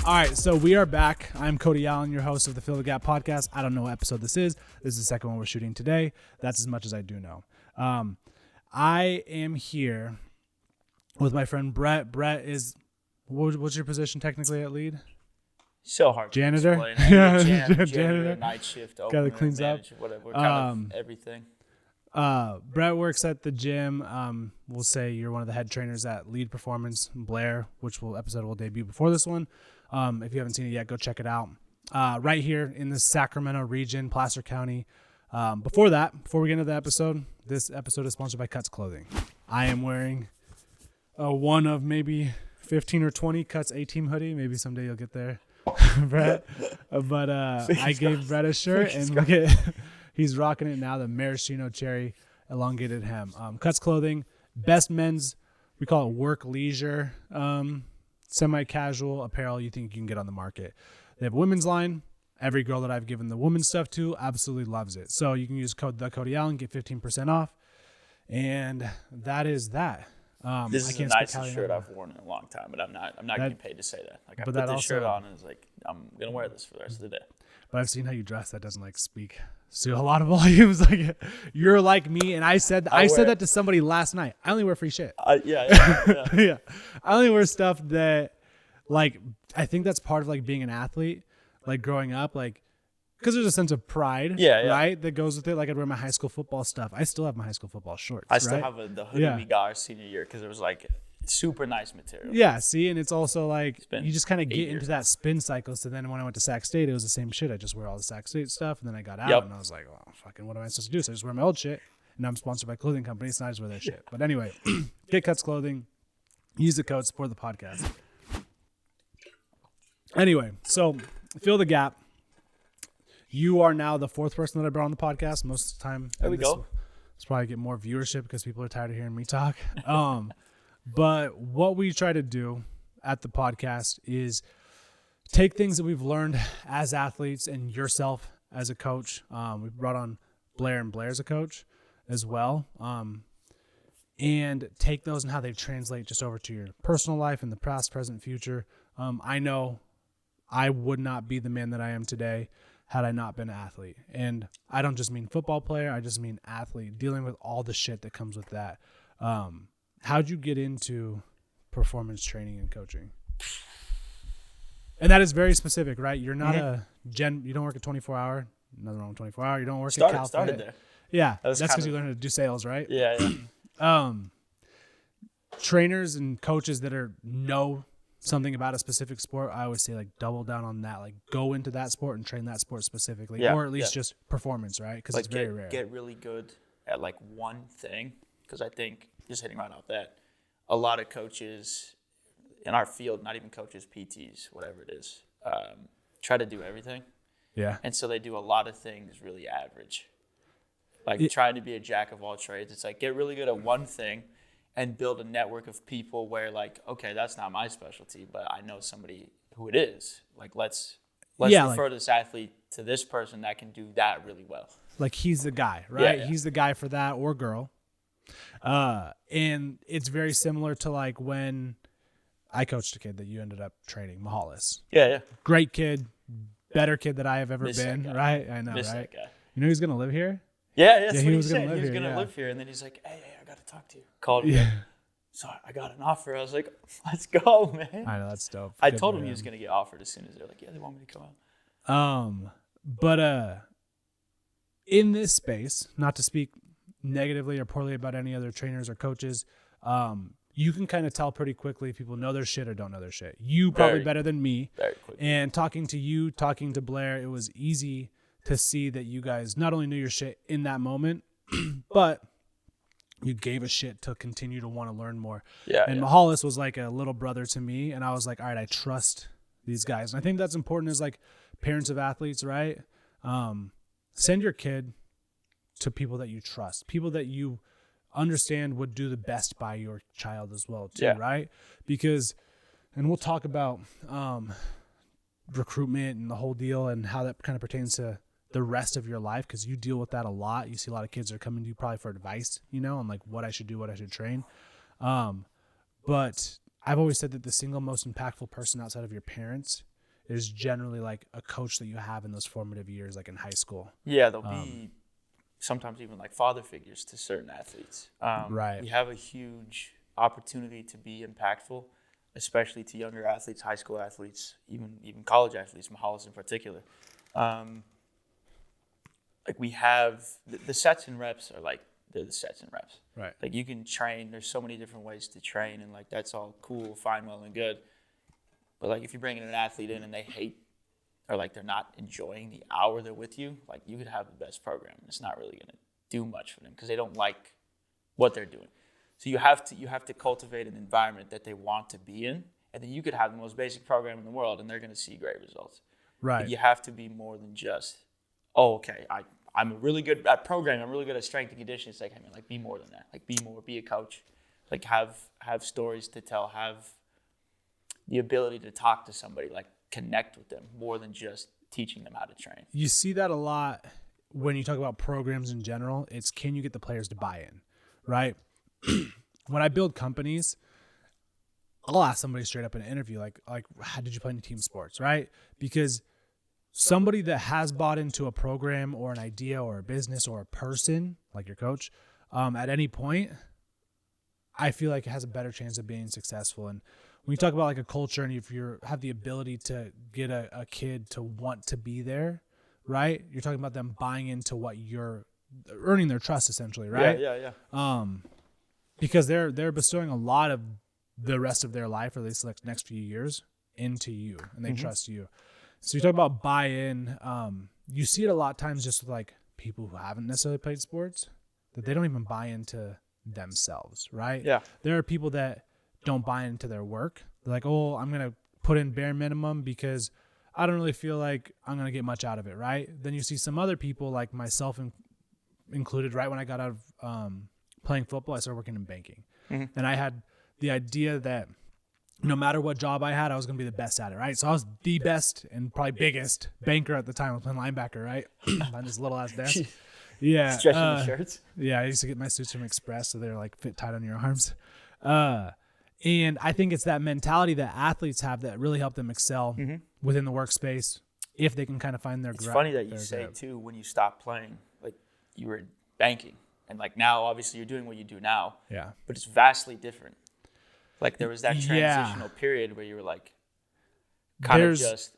All right, so we are back. I'm Cody Allen, your host of the Fill the Gap podcast. I don't know what episode this is. This is the second one we're shooting today. That's as much as I do know. I am here with my friend Brett. Brett is, what's your position technically at Lead? So hard. Janitor? To explain. Yeah, janitor, night shift, guy that cleans manager, up. Whatever, kind of everything. Brett works at the gym. We'll say you're one of the head trainers at Lead Performance, Blair, which episode will debut before this one. If you haven't seen it yet, go check it out. Right here in the Sacramento region, Placer County. Before we get into the episode, this episode is sponsored by Cuts Clothing. I am wearing one of maybe 15 or 20 Cuts A-Team hoodie. Maybe someday you'll get there, Brett. But I gave Brett a shirt, and look at he's rocking it now, the maraschino cherry elongated hem. Cuts Clothing, best men's, we call it work leisure, semi-casual apparel you think you can get on the market. They have a women's line. Every girl that I've given the women's stuff to absolutely loves it. So you can use code Cody Allen, get 15% off. And that is that. This is the nicest shirt I've worn in a long time, but I'm not getting paid to say that. Like, I put this shirt on and it's like, I'm going to wear this for the rest of the day. But I've seen how you dress. That doesn't speak to a lot of volumes. Like, you're like me. And I said that to somebody last night. I only wear free shit. Yeah. Yeah. I only wear stuff that, I think that's part of being an athlete, growing up, because there's a sense of pride, right, that goes with it. I'd wear my high school football stuff. I still have my high school football shorts. I still have the hoodie we got our senior year because it was super nice material. Yeah, see, and it's also you just kind of get into that now. spin cycle. So then when I went to Sac State, it was the same shit. I just wear all the Sac State stuff, and then I got out and I was like, well, fucking, what am I supposed to do? So I just wear my old shit, and I'm sponsored by a clothing company, so I just wear their shit. But anyway, get Cuts Clothing, use the code, support the podcast. Anyway, so Fill the Gap. You are now the fourth person that I brought on the podcast. Most of the time, there we go. Let's probably get more viewership because people are tired of hearing me talk. But what we try to do at the podcast is take things that we've learned as athletes and yourself as a coach. We brought on Blair, and Blair's a coach as well. And take those and how they translate just over to your personal life in the past, present, future. I know I would not be the man that I am today had I not been an athlete. And I don't just mean football player. I just mean athlete, dealing with all the shit that comes with that. How'd you get into performance training and coaching? And that is very specific, right? You're not you don't work a 24-hour. Nothing wrong with 24-hour. You don't work at Cal. Started there. Yeah, that's because you learned how to do sales, right? Yeah. Trainers and coaches that know something about a specific sport, I always say double down on that. Go into that sport and train that sport specifically, or at least just performance, right? Because it's very rare. Get really good at one thing, because I think, just hitting right off that, a lot of coaches in our field, not even coaches, PTs, whatever it is, try to do everything. Yeah. And so they do a lot of things really average. Trying to be a jack of all trades. It's get really good at one thing and build a network of people where okay, that's not my specialty, but I know somebody who it is. Let's refer this athlete to this person that can do that really well. He's the guy, right? Yeah. He's the guy for that, or girl. And it's very similar to when I coached a kid that you ended up training, Mahalis. Yeah. Great kid, better kid that I have ever been, right? I know, Miss right? That guy. You know he's going to live here? Yeah, that's what he was said. He was going to live here, and then he's like, hey, I got to talk to you. Called me. Yeah. So I got an offer. I was like, let's go, man. I know, that's dope. I told him he was going to get offered as soon as they're like, yeah, they want me to come out. But in this space, not to speak negatively or poorly about any other trainers or coaches, you can kind of tell pretty quickly if people know their shit or don't know their shit. You probably better than me. Very quickly. And talking to Blair, it was easy to see that you guys not only knew your shit in that moment, but you gave a shit to continue to want to learn more. And Mahalis was like a little brother to me, and I was like, all right, I trust these guys. And I think that's important as parents of athletes, right? Send your kid to people that you trust, people that you understand would do the best by your child as well too, right? Because, and we'll talk about recruitment and the whole deal and how that kind of pertains to the rest of your life, because you deal with that a lot. You see a lot of kids that are coming to you probably for advice, on what I should do, what I should train. But I've always said that the single most impactful person outside of your parents is generally like a coach that you have in those formative years, like in high school. Yeah, there'll be sometimes even like father figures to certain athletes. Right. We have a huge opportunity to be impactful, especially to younger athletes, high school athletes, even college athletes, Mahalis in particular. Like we have the sets and reps are like, they're the sets and reps. Right. Like you can train, there's so many different ways to train, and like that's all cool, fine, well and good. But like if you're bringing an athlete in and they hate, or like they're not enjoying the hour they're with you, like you could have the best program and it's not really gonna do much for them because they don't like what they're doing. So you have to cultivate an environment that they want to be in, and then you could have the most basic program in the world and they're gonna see great results. Right. But you have to be more than just, oh, okay, I'm really good at programming. I'm really good at strength and conditioning. It's like, I mean, like be more than that. Like be more, be a coach. Like have stories to tell. Have the ability to talk to somebody. Like connect with them more than just teaching them how to train. You see that a lot when you talk about programs in general. It's can you get the players to buy in, right? When I build companies, I'll ask somebody straight up in an interview, like how did you play in team sports, right? Because somebody that has bought into a program or an idea or a business or a person, like your coach, at any point, I feel like it has a better chance of being successful. And when you talk about like a culture and if you have the ability to get a kid to want to be there, right? You're talking about them buying into what you're earning their trust essentially, right? Yeah. Because they're bestowing a lot of the rest of their life, or at least like next few years, into you, and they trust you. So you talk about buy-in. You see it a lot of times just with like people who haven't necessarily played sports, that they don't even buy into themselves, right? Yeah. There are people that don't buy into their work. They're like, oh, I'm going to put in bare minimum because I don't really feel like I'm going to get much out of it, right? Then you see some other people, like myself included, right when I got out of playing football, I started working in banking. And I had the idea that no matter what job I had, I was going to be the best at it, right? So I was the best and probably biggest banker at the time. I was playing linebacker, right? On this little ass desk. Yeah. Stretching the shirts. Yeah, I used to get my suits from Express, so they're like fit tight on your arms. And I think it's that mentality that athletes have that really help them excel within the workspace if they can kind of find their It's funny that you say, too, when you stopped playing, like you were in banking. And like now, obviously, you're doing what you do now. Yeah. But it's vastly different. Like there was that transitional period where you were like kind of just,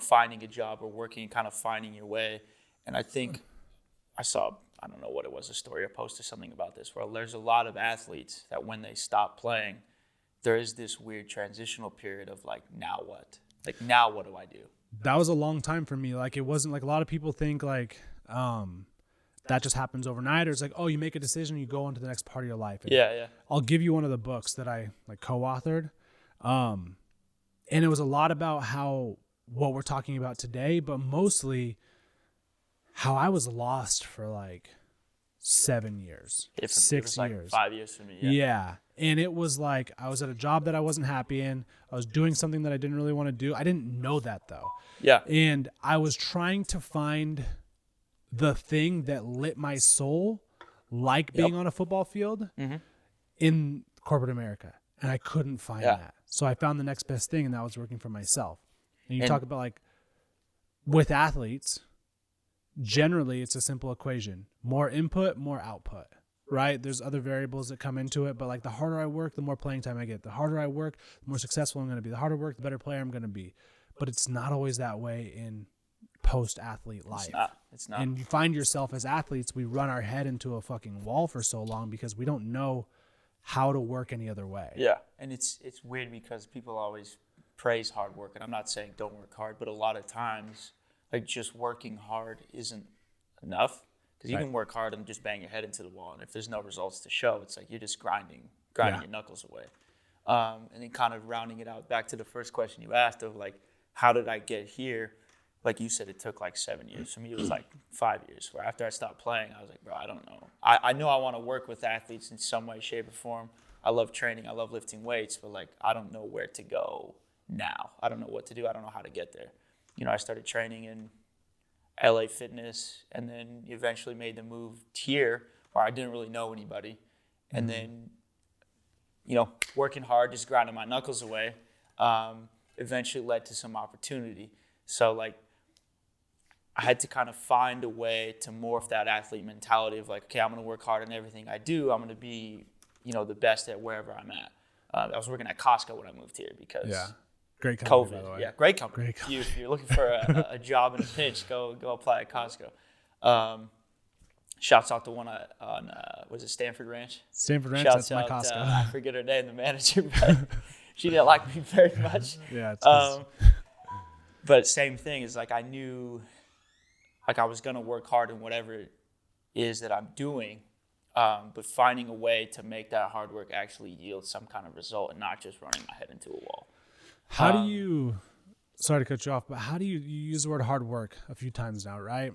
finding a job or working, kind of finding your way. And I think I saw, I don't know what it was, a story or post or something about this, where there's a lot of athletes that when they stop playing, there is this weird transitional period of like, now what? Like, now what do I do? That was a long time for me. Like, it wasn't like a lot of people think like that just happens overnight, or it's like, oh, you make a decision, you go on to the next part of your life. And yeah. I'll give you one of the books that I like co-authored. And it was a lot about what we're talking about today, but mostly how I was lost for like 7 years, 6 like years, 5 years for me. Yeah. And it was like, I was at a job that I wasn't happy in. I was doing something that I didn't really want to do. I didn't know that though. Yeah. And I was trying to find the thing that lit my soul, like being on a football field in corporate America. And I couldn't find that. So I found the next best thing, and that was working for myself. And you talk about like with athletes, generally it's a simple equation. More input, more output, right? There's other variables that come into it, but like the harder I work, the more playing time I get. The harder I work, the more successful I'm going to be. The harder I work, the better player I'm going to be. But it's not always that way in post-athlete life. It's not. And you find yourself as athletes, we run our head into a fucking wall for so long because we don't know how to work any other way. Yeah. And it's weird because people always praise hard work, and I'm not saying don't work hard, but a lot of times like just working hard isn't enough, because you can work hard and just bang your head into the wall, and if there's no results to show, it's like you're just grinding your knuckles away. And then kind of rounding it out back to the first question you asked of like, how did I get here? Like you said, it took like 7 years. For me, it was like 5 years, where after I stopped playing, I was like, bro, I don't know. I know I want to work with athletes in some way, shape, or form. I love training. I love lifting weights, but like, I don't know where to go now. I don't know what to do. I don't know how to get there. I started training in LA Fitness, and then eventually made the move here where I didn't really know anybody. And then, working hard, just grinding my knuckles away. eventually led to some opportunity. So like I had to kind of find a way to morph that athlete mentality of like, okay, I'm going to work hard on everything I do. I'm going to be, the best at wherever I'm at. I was working at Costco when I moved here because great company, COVID. by the way. Yeah, great company. Great company. If you're looking for a job in a pinch, go apply at Costco. Shouts out to one on was it Stanford Ranch? Stanford Ranch, Shouts that's my out, Costco. I forget her name, the manager, but she didn't like me very much. Yeah, it's 'cause- but same thing is like I knew like I was gonna work hard in whatever it is that I'm doing, but finding a way to make that hard work actually yield some kind of result and not just running my head into a wall. How do you? Sorry to cut you off, but how do you use the word hard work a few times now, right?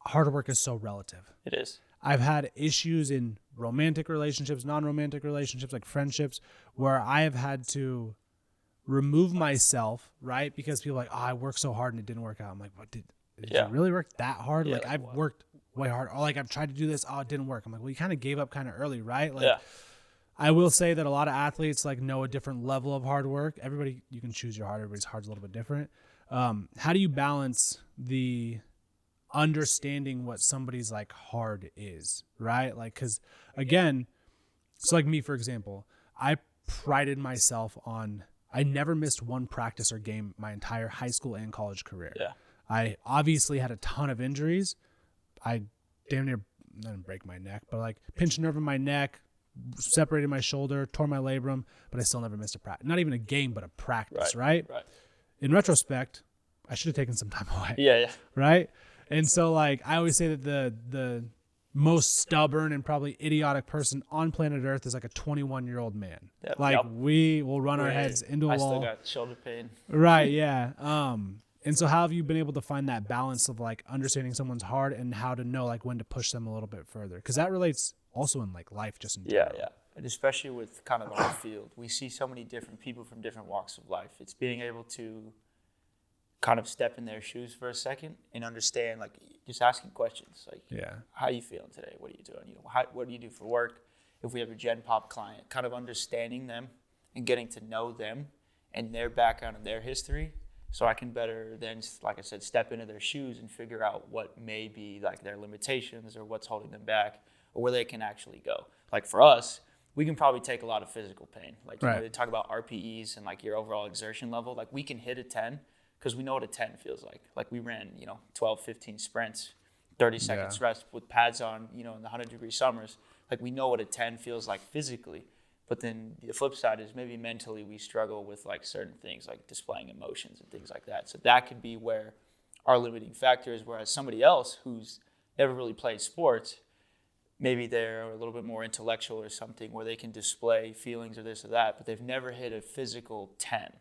Hard work is so relative. It is. I've had issues in romantic relationships, non-romantic relationships, like friendships, where I have had to remove myself, right? Because people are like, oh, I worked so hard and it didn't work out. I'm like, what, did you really work that hard? Yeah, like I've worked way hard. Or like I've tried to do this, oh, it didn't work. I'm like, well, you kind of gave up kind of early, right? Like, I will say that a lot of athletes like know a different level of hard work. Everybody, you can choose your hard. Everybody's hard's a little bit different. How do you balance the understanding what somebody's like hard is, right? Like, cause again, so like me, for example, I prided myself on, I never missed one practice or game my entire high school and college career. Yeah. I obviously had a ton of injuries. I damn near, I didn't break my neck, but like pinched a nerve in my neck, separated my shoulder, tore my labrum, but I still never missed a practice. Not even a game, but a practice, right? In retrospect, I should have taken some time away. Yeah. Right? And so, like, I always say that the most stubborn and probably idiotic person on planet Earth is like a 21-year-old man. We will run our heads into a wall. I still got shoulder pain. Right, yeah. And so how have you been able to find that balance of like understanding someone's hard and how to know like when to push them a little bit further? Because that relates also in like life just in general. Yeah. And especially with kind of our field, we see so many different people from different walks of life. It's being able to kind of step in their shoes for a second and understand, like just asking questions like, how are you feeling today? What are you doing? What do you do for work? If we have a Gen Pop client, kind of understanding them and getting to know them and their background and their history, so I can better then, like I said, step into their shoes and figure out what may be like their limitations or what's holding them back or where they can actually go. Like for us, we can probably take a lot of physical pain. Like they talk about RPEs and like your overall exertion level. Like we can hit a 10 because we know what a 10 feels like. Like we ran, 12, 15 sprints, 30 seconds rest with pads on, in the 100-degree summers. Like we know what a 10 feels like physically. But then the flip side is maybe mentally we struggle with like certain things like displaying emotions and things like that. So that could be where our limiting factor is, whereas somebody else who's never really played sports, maybe they're a little bit more intellectual or something where they can display feelings or this or that, but they've never hit a physical 10.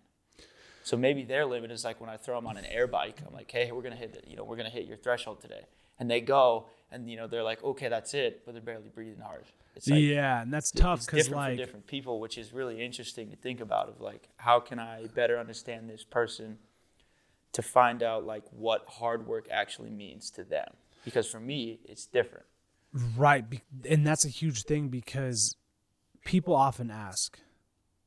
So maybe their limit is like when I throw them on an air bike, I'm like, hey, we're going to hit it. We're going to hit your threshold today. And they go and, they're like, okay, that's it. But they're barely breathing hard. It's like, and that's tough because different for different people, which is really interesting to think about of like, how can I better understand this person to find out like what hard work actually means to them? Because for me, it's different. Right. And that's a huge thing because people often ask,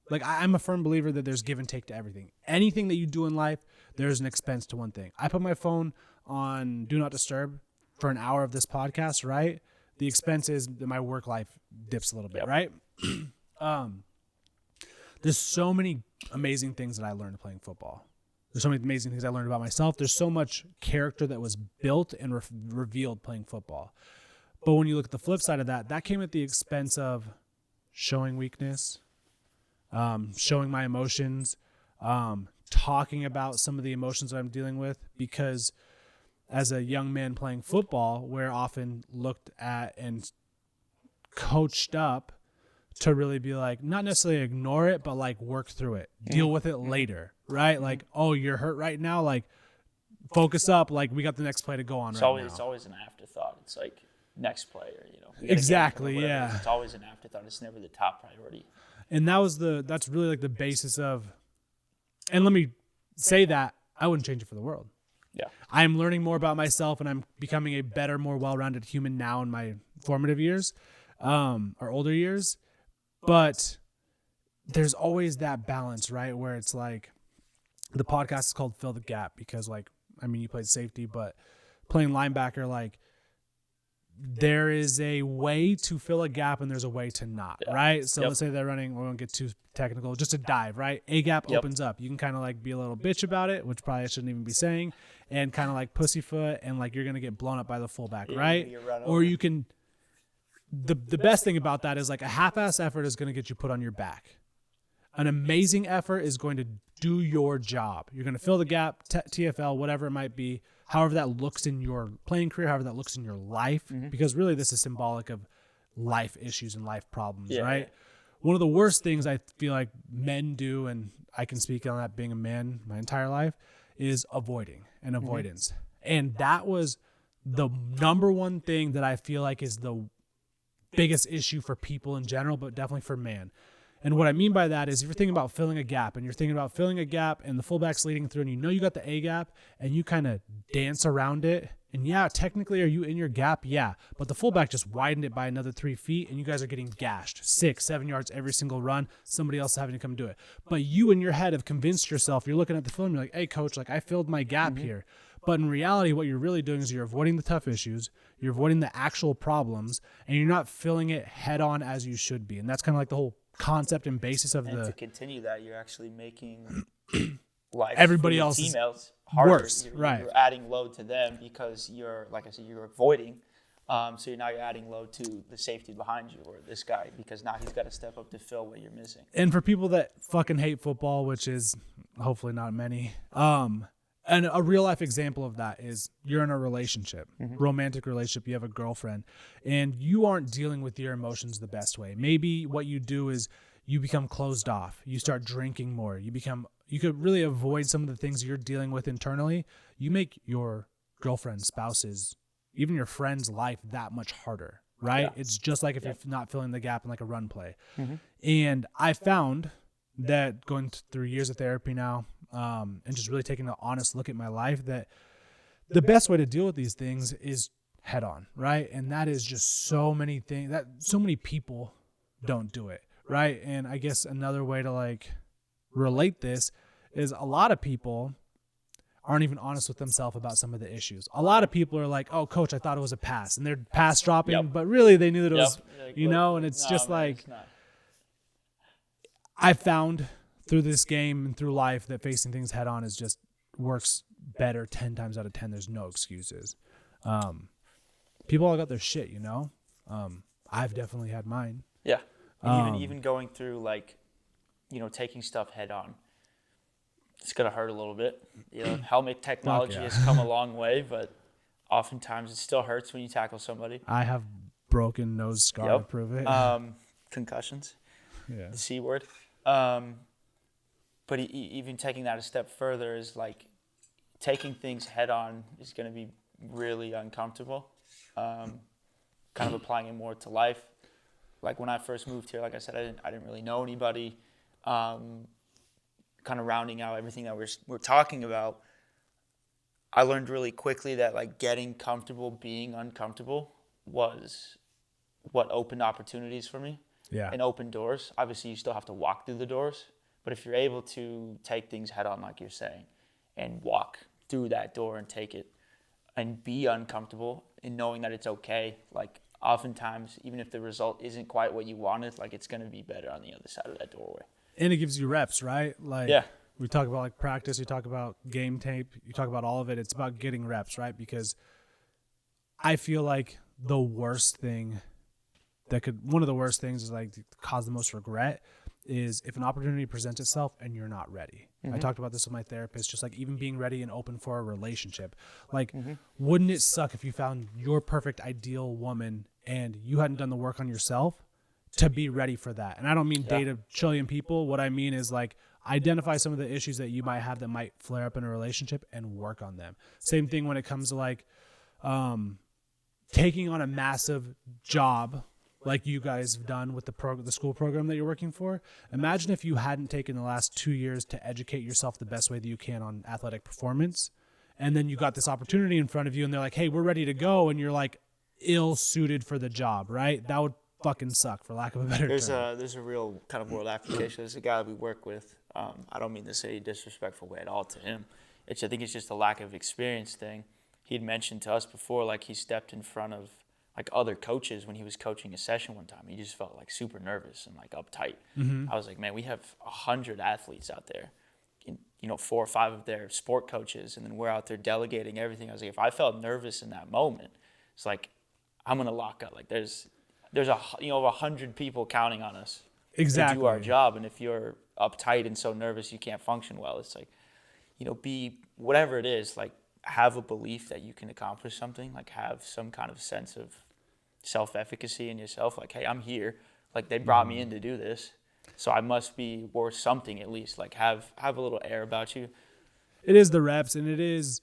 like I'm a firm believer that there's give and take to everything. Anything that you do in life, there's an expense to one thing. I put my phone on Do Not Disturb for an hour of this podcast, right? The expense is that my work life dips a little bit, right? There's so many amazing things that I learned playing football. There's so many amazing things I learned about myself. There's so much character that was built and revealed playing football. But when you look at the flip side of that, that came at the expense of showing weakness, showing my emotions, talking about some of the emotions that I'm dealing with, because as a young man playing football, we're often looked at and coached up to really be like, not necessarily ignore it, but like work through it, deal with it later, right? Like, oh, you're hurt right now. Like, focus up. Like, we got the next play to go on it's right always, now. It's always an afterthought. It's like next play or, Exactly, yeah. It's always an afterthought. It's never the top priority. And that's really like the basis of, and let me say that I wouldn't change it for the world. Yeah. I'm learning more about myself and I'm becoming a better, more well-rounded human now in my formative years, or older years. But there's always that balance, right? Where it's like, the podcast is called Fill the Gap because, like, I mean, you played safety, but playing linebacker, like, there is a way to fill a gap and there's a way to not, right? So let's say they're running, we won't get too technical, just a dive, right? A gap opens up. You can kind of like be a little bitch about it, which probably I shouldn't even be saying, and kind of like pussyfoot, and like you're going to get blown up by the fullback, right? Or you can, the best thing about that is like a half-ass effort is going to get you put on your back. An amazing effort is going to do your job. You're going to fill the gap, TFL, whatever it might be, however that looks in your playing career, however that looks in your life, because really this is symbolic of life issues and life problems, right? One of the worst things I feel like men do, and I can speak on that being a man my entire life, is avoiding and avoidance. And that was the number one thing that I feel like is the biggest issue for people in general, but definitely for man. And what I mean by that is if you're thinking about filling a gap and you're thinking about filling a gap and the fullback's leading through and you know you got the A gap and you kind of dance around it. And yeah, technically, are you in your gap? Yeah. But the fullback just widened it by another 3 feet and you guys are getting gashed 6, 7 yards every single run. Somebody else having to come do it. But you in your head have convinced yourself, you're looking at the film, you're like, hey, coach, like I filled my gap here. But in reality, what you're really doing is you're avoiding the tough issues, you're avoiding the actual problems, and you're not filling it head on as you should be. And that's kind of like the whole concept and basis of and the. To continue that, you're actually making life everybody for else teammates harder. Worse, right? You're adding load to them because you're, like I said, you're avoiding. So you're adding load to the safety behind you or this guy because now he's got to step up to fill what you're missing. And for people that fucking hate football, which is hopefully not many, and a real life example of that is you're in a relationship, romantic relationship, you have a girlfriend, and you aren't dealing with your emotions the best way. Maybe what you do is you become closed off. You start drinking more. You could really avoid some of the things you're dealing with internally. You make your girlfriend, spouses, even your friend's life that much harder, right? Yeah. It's just like if you're not filling the gap in like a run play. And I found that going through years of therapy now, and just really taking an honest look at my life, that the best way to deal with these things is head on, right? And that is just so many things that so many people don't do it, right? And I guess another way to like relate this is a lot of people aren't even honest with themselves about some of the issues. A lot of people are like, oh, coach, I thought it was a pass, and they're pass dropping, but really they knew that it was, you know, and it's just like, I found through this game and through life that facing things head on is just works better 10 times out of 10. There's no excuses. People all got their shit, you know? I've definitely had mine. Yeah. And even going through like, you know, taking stuff head on, it's going to hurt a little bit. You know, helmet technology has come a long way, but oftentimes it still hurts when you tackle somebody. I have broken nose scar to prove it. Concussions. Yeah. The C word. But even taking that a step further is like taking things head on is going to be really uncomfortable. Kind of applying it more to life. Like when I first moved here, like I said, I didn't really know anybody. Kind of rounding out everything that we're talking about, I learned really quickly that like getting comfortable being uncomfortable was what opened opportunities for me. Yeah. And open doors. Obviously, you still have to walk through the doors. But if you're able to take things head on, like you're saying, and walk through that door and take it and be uncomfortable and knowing that it's okay, like oftentimes, even if the result isn't quite what you wanted, like it's going to be better on the other side of that doorway. And it gives you reps, right? Like we talk about like practice, we talk about game tape, you talk about all of it. It's about getting reps, right? Because I feel like the worst thing one of the worst things is like cause the most regret is if an opportunity presents itself and you're not ready. I talked about this with my therapist, just like even being ready and open for a relationship. Like, wouldn't it suck if you found your perfect ideal woman and you hadn't done the work on yourself to be ready for that? And I don't mean date a trillion people. What I mean is like identify some of the issues that you might have that might flare up in a relationship and work on them. Same thing when it comes to like taking on a massive job like you guys have done with the school program that you're working for. Imagine if you hadn't taken the last 2 years to educate yourself the best way that you can on athletic performance, and then you got this opportunity in front of you and they're like, hey, we're ready to go, and you're like ill-suited for the job, right? That would fucking suck, for lack of a better term. There's a real kind of world application. There's a guy that we work with. I don't mean to say a disrespectful way at all to him. I think it's just a lack of experience thing. He'd mentioned to us before, like he stepped in front of like other coaches when he was coaching a session one time. He just felt like super nervous and like uptight. I was like, man, we have 100 athletes out there, and, 4 or 5 of their sport coaches, and then we're out there delegating everything. I was like, if I felt nervous in that moment, it's like I'm gonna lock up. Like there's over 100 people counting on us to do our job, and if you're uptight and so nervous you can't function well, it's like, be whatever it is, like have a belief that you can accomplish something, like have some kind of sense of self-efficacy in yourself, like, hey, I'm here, like they brought me in to do this, so I must be worth something at least. Like have a little air about you. It is the reps, and it is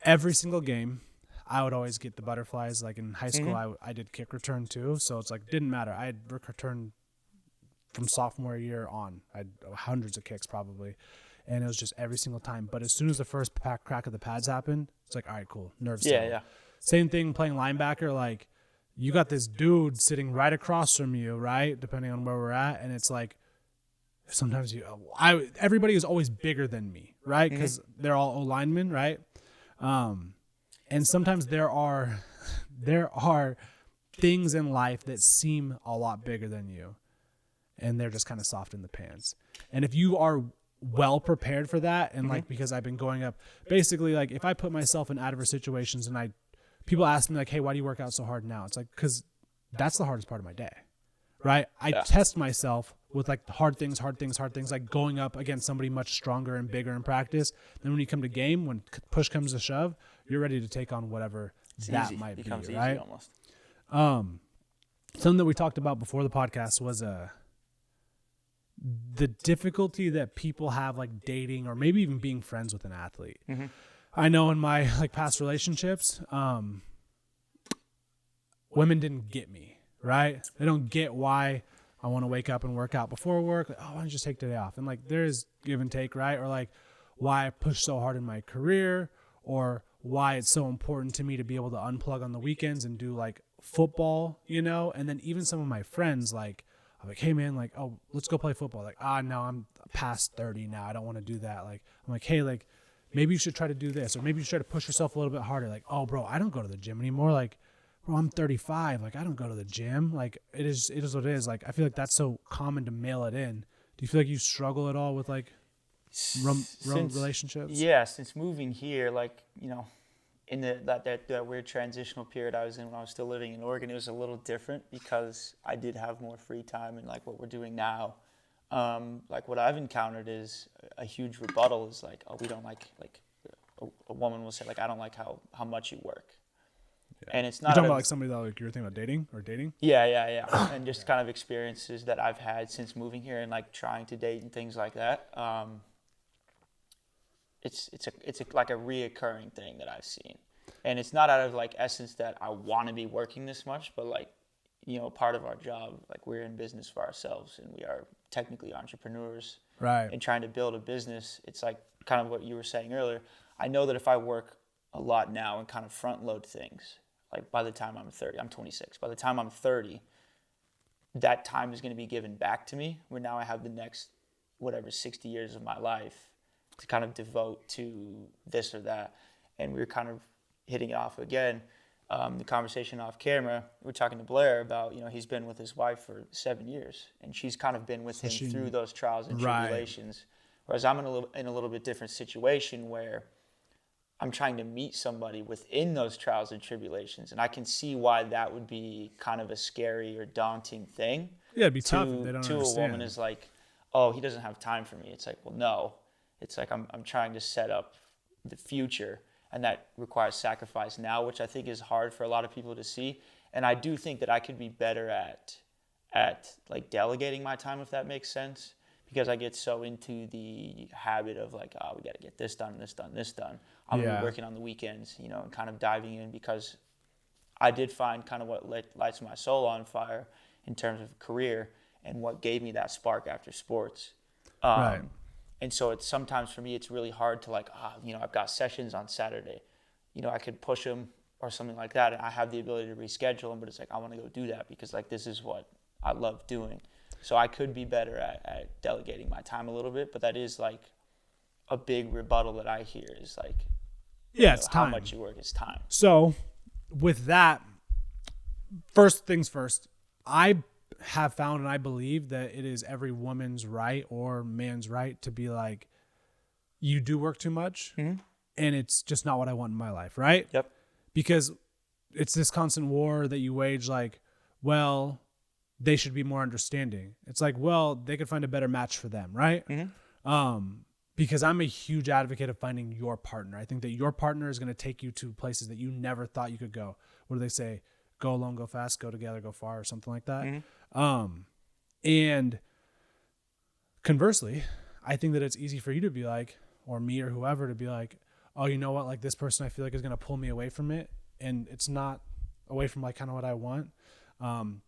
every single game. I would always get the butterflies. Like in high school, I did kick return too, so it's like didn't matter. I had return from sophomore year on. I had hundreds of kicks probably, and it was just every single time. But as soon as the first crack of the pads happened, it's like, all right, cool, nerves. Yeah. Same thing playing linebacker. Like you got this dude sitting right across from you, right? Depending on where we're at, and it's like sometimes everybody is always bigger than me, right? Because they're all O linemen, right? And sometimes there are things in life that seem a lot bigger than you, and they're just kind of soft in the pants. And if you are well prepared for that, and like, because I've been going up, basically, like if I put myself in adverse situations and people ask me like, hey, why do you work out so hard now? It's like, because that's the hardest part of my day, right? I test myself with like hard things, like going up against somebody much stronger and bigger in practice. Then when you come to game, when push comes to shove, you're ready to take on whatever might be, right? Almost. Something that we talked about before the podcast was the difficulty that people have like dating or maybe even being friends with an athlete. I know in my like past relationships, women didn't get me, right? They don't get why I want to wake up and work out before work. Like, oh, why don't you just take today off? And like there's give and take, right? Or like why I push so hard in my career, or why it's so important to me to be able to unplug on the weekends and do like football, and then even some of my friends, like I'm like, hey man, like, oh, let's go play football. Like, no, I'm past 30 now, I don't want to do that. Like I'm like, hey, like maybe you should try to do this, or maybe you should try to push yourself a little bit harder. Like, oh bro, I don't go to the gym anymore. Like, bro, I'm 35, like I don't go to the gym. Like it is what it is. Like I feel like that's so common to mail it in. Do you feel like you struggle at all with like relationships? Yeah, since moving here, like, in that weird transitional period I was in when I was still living in Oregon, it was a little different because I did have more free time, and like what we're doing now, like what I've encountered is a huge rebuttal is like, oh, we don't like a woman will say like, I don't like how much you work. Yeah. And it's not. You're talking about like somebody that like you're thinking about dating? Yeah. And just kind of experiences that I've had since moving here and like trying to date and things like that. It's like a reoccurring thing that I've seen, and it's not out of like essence that I want to be working this much, but like, part of our job, like we're in business for ourselves, and we are technically entrepreneurs, right? And trying to build a business. It's like kind of what you were saying earlier. I know that if I work a lot now and kind of front load things, like by the time I'm 30, I'm 26. By the time I'm 30, that time is going to be given back to me. Where now I have the next, 60 years of my life to kind of devote to this or that. And we were kind of hitting it off again. The conversation off camera, we were talking to Blair about, he's been with his wife for 7 years, and she's kind of been with him through those trials and tribulations. Whereas I'm in a little bit different situation where I'm trying to meet somebody within those trials and tribulations. And I can see why that would be kind of a scary or daunting thing. Yeah, it'd be tough if they don't understand. A woman is like, oh, he doesn't have time for me. It's like, well, no. It's like I'm trying to set up the future, and that requires sacrifice now, which I think is hard for a lot of people to see. And I do think that I could be better at like delegating my time, if that makes sense, because I get so into the habit of like, oh, we got to get this done. I'm gonna be working on the weekends, and kind of diving in, because I did find kind of what lights my soul on fire in terms of career and what gave me that spark after sports. Right. And so it's sometimes for me, it's really hard to like, I've got sessions on Saturday. I could push them or something like that, and I have the ability to reschedule them, but it's like, I want to go do that because like this is what I love doing. So I could be better at delegating my time a little bit, but that is like a big rebuttal that I hear is like, it's how time. much you work is time. So with that, first things first, I have found and I believe that it is every woman's right or man's right to be like, you do work too much and it's just not what I want in my life, right? Yep. Because it's this constant war that you wage like, well, they should be more understanding. It's like, well, they could find a better match for them, right? Because I'm a huge advocate of finding your partner. I think that your partner is going to take you to places that you never thought you could go. What do they say? Go alone, go fast, go together, go far, or something like that. And conversely, I think that it's easy for you to be like, or me or whoever to be like, oh, you know what? Like this person I feel like is going to pull me away from it. And it's not away from like kind of what I want.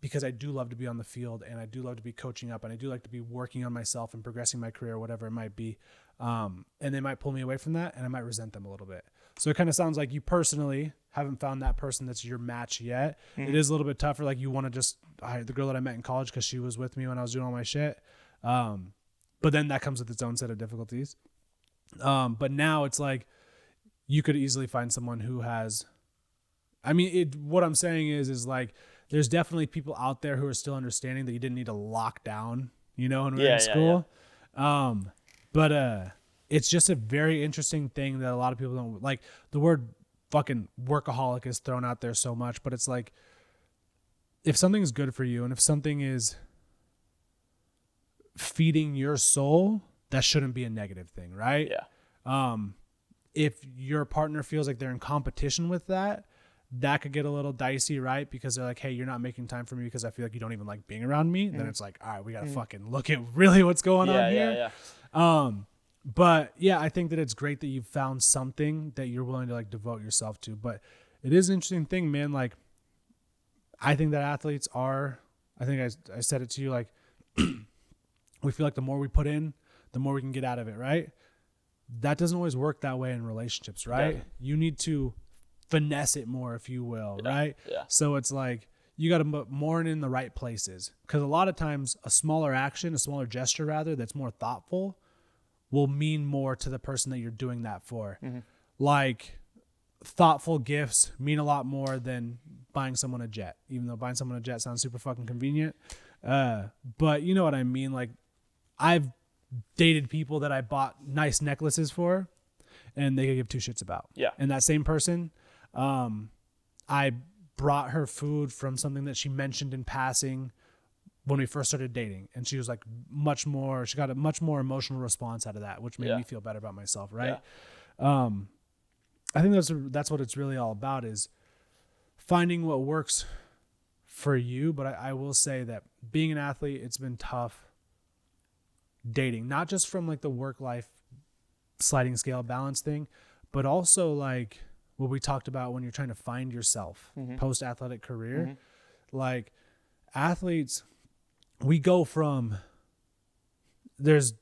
Because I do love to be on the field and I do love to be coaching up and I do like to be working on myself and progressing my career, whatever it might be. And they might pull me away from that and I might resent them a little bit. So it kind of sounds like you personally haven't found that person that's your match yet. It is a little bit tougher. Like you want to just hire the girl that I met in college because she was with me when I was doing all my shit. But then that comes with its own set of difficulties. But now it's like you could easily find someone who has, what I'm saying is like, there's definitely people out there who are still understanding that you didn't need to lock down, when we were in school. But it's just a very interesting thing that a lot of people don't like. The word fucking workaholic is thrown out there so much, but it's like, if something's good for you and if something is feeding your soul, that shouldn't be a negative thing, right? Yeah. If your partner feels like they're in competition with that could get a little dicey, right? Because they're like, hey, you're not making time for me because I feel like you don't even like being around me. Then it's like, all right, we got to fucking look at really what's going on here. But yeah, I think that it's great that you've found something that you're willing to like devote yourself to. But it is an interesting thing, man. Like, I think that athletes are, I think I said it to you, like, we feel like the more we put in, the more we can get out of it, right? That doesn't always work that way in relationships, right? Yeah. You need to finesse it more, if you will, right? Yeah. So it's like you got to put more in the right places, because a lot of times a smaller gesture rather, that's more thoughtful will mean more to the person that you're doing that for. Like thoughtful gifts mean a lot more than buying someone a jet, even though buying someone a jet sounds super fucking convenient. But you know what I mean? Like I've dated people that I bought nice necklaces for and they could give two shits about. Yeah. And that same person, I brought her food from something that she mentioned in passing when we first started dating. And she was like she got a much more emotional response out of that, which made me feel better about myself. Right. Yeah. I think that's what it's really all about, is finding what works for you. But I will say that being an athlete, it's been tough dating, not just from like the work-life sliding scale balance thing, but also like what we talked about when you're trying to find yourself post-athletic career. Like athletes, we go from, there's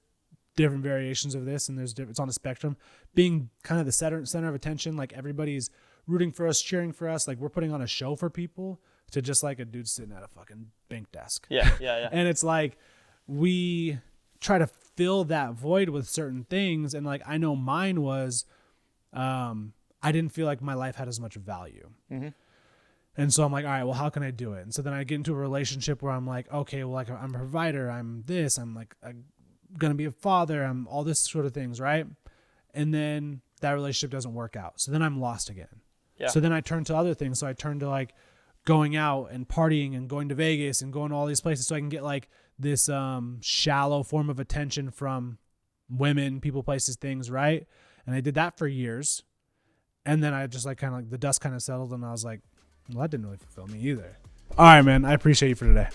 different variations of this and it's on a spectrum, being kind of the center of attention, like everybody's rooting for us, cheering for us, like we're putting on a show for people, to just like a dude sitting at a fucking bank desk. Yeah. And it's like we try to fill that void with certain things, and like I know mine was I didn't feel like my life had as much value. And so I'm like, all right, well, how can I do it? And so then I get into a relationship where I'm like, okay, well, like I'm a provider, I'm this, I'm like gonna be a father, I'm all this sort of things, right? And then that relationship doesn't work out, so then I'm lost again. So then I turn to other things. So I turn to like going out and partying and going to Vegas and going to all these places so I can get like this shallow form of attention from women, people, places, things, right? And I did that for years. And then I just like kind of like the dust kind of settled and I was like, well, that didn't really fulfill me either. All right, man. I appreciate you for today.